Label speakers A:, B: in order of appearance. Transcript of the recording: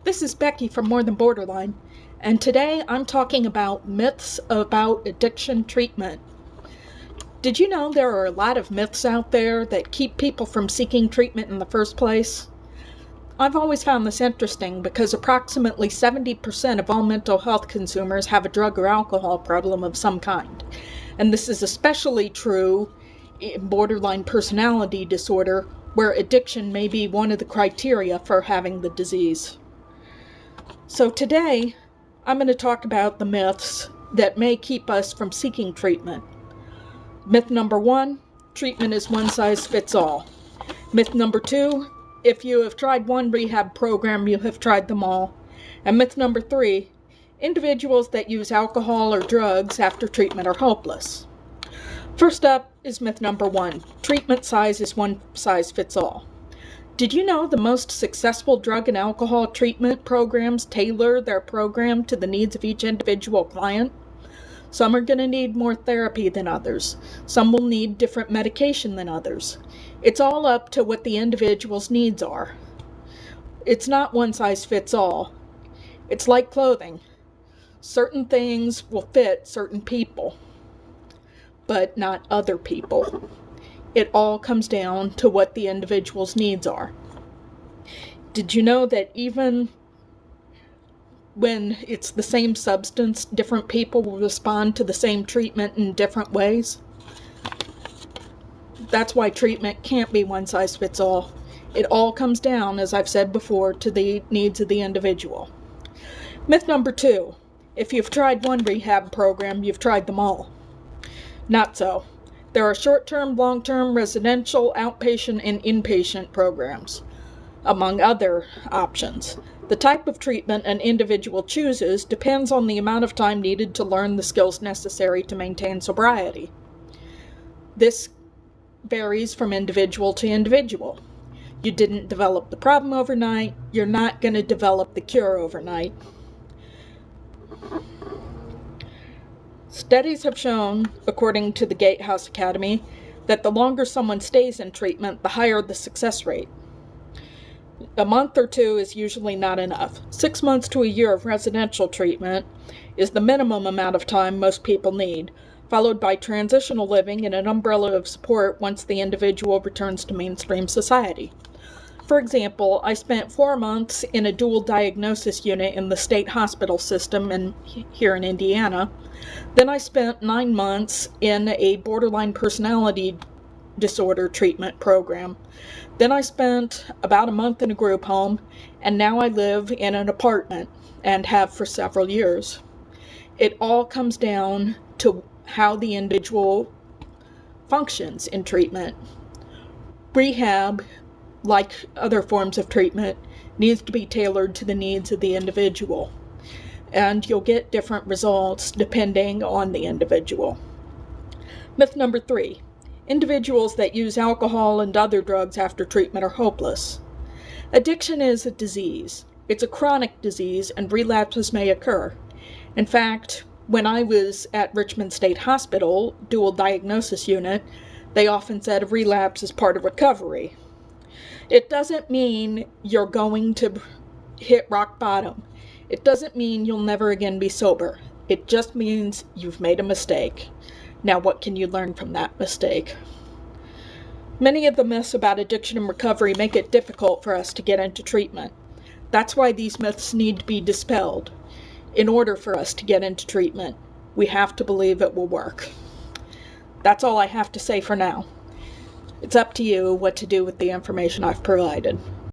A: This is Becky from More Than Borderline, and today I'm talking about myths about addiction treatment. Did you know there are a lot of myths out there that keep people from seeking treatment in the first place? I've always found this interesting because approximately 70% of all mental health consumers have a drug or alcohol problem of some kind, and this is especially true in borderline personality disorder, where addiction may be one of the criteria for having the disease. So today, I'm going to talk about the myths that may keep us from seeking treatment. Myth number 1, treatment is one size fits all. Myth number 2, if you have tried one rehab program, you have tried them all. And myth number 3, individuals that use alcohol or drugs after treatment are hopeless. First up is myth number 1, treatment size is one size fits all. Did you know the most successful drug and alcohol treatment programs tailor their program to the needs of each individual client? Some are going to need more therapy than others. Some will need different medication than others. It's all up to what the individual's needs are. It's not one size fits all. It's like clothing. Certain things will fit certain people, but not other people. It all comes down to what the individual's needs are. Did you know that even when it's the same substance, different people will respond to the same treatment in different ways? That's why treatment can't be one size fits all. It all comes down, as I've said before, to the needs of the individual. Myth number 2, if you've tried one rehab program, you've tried them all. Not so. There are short-term, long-term, residential, outpatient, and inpatient programs, among other options. The type of treatment an individual chooses depends on the amount of time needed to learn the skills necessary to maintain sobriety. This varies from individual to individual. You didn't develop the problem overnight, you're not going to develop the cure overnight. Studies have shown, according to the Gatehouse Academy, that the longer someone stays in treatment, the higher the success rate. A month or two is usually not enough. 6 months to a year of residential treatment is the minimum amount of time most people need, followed by transitional living and an umbrella of support once the individual returns to mainstream society. For example, I spent 4 months in a dual diagnosis unit in the state hospital system here in Indiana. Then I spent 9 months in a borderline personality disorder treatment program. Then I spent about a month in a group home, and now I live in an apartment and have for several years. It all comes down to how the individual functions in treatment. Rehab, like other forms of treatment, needs to be tailored to the needs of the individual, and you'll get different results depending on the individual. Myth number 3, individuals that use alcohol and other drugs after treatment are hopeless. Addiction is a disease. It's a chronic disease, and relapses may occur. In fact, when I was at Richmond State Hospital, dual diagnosis unit, they often said a relapse is part of recovery. It doesn't mean you're going to hit rock bottom. It doesn't mean you'll never again be sober. It just means you've made a mistake. Now, what can you learn from that mistake? Many of the myths about addiction and recovery make it difficult for us to get into treatment. That's why these myths need to be dispelled. In order for us to get into treatment, we have to believe it will work. That's all I have to say for now. It's up to you what to do with the information I've provided.